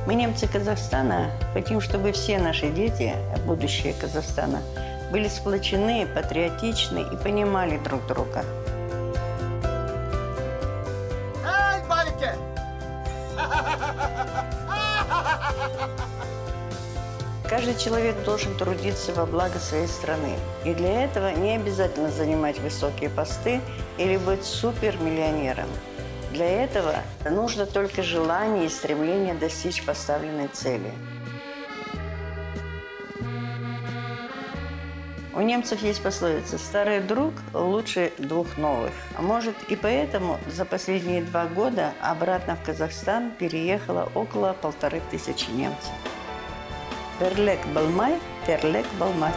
Мы, немцы Казахстана, хотим, чтобы все наши дети, будущее Казахстана, были сплочены, патриотичны и понимали друг друга. Эй, байки! Каждый человек должен трудиться во благо своей страны. И для этого не обязательно занимать высокие посты или быть супермиллионером. Для этого нужно только желание и стремление достичь поставленной цели. У немцев есть пословица «старый друг лучше двух новых». А может, и поэтому за последние 2 года обратно в Казахстан переехало около 1500 немцев. Терлек Балмай, Терлек Балмас.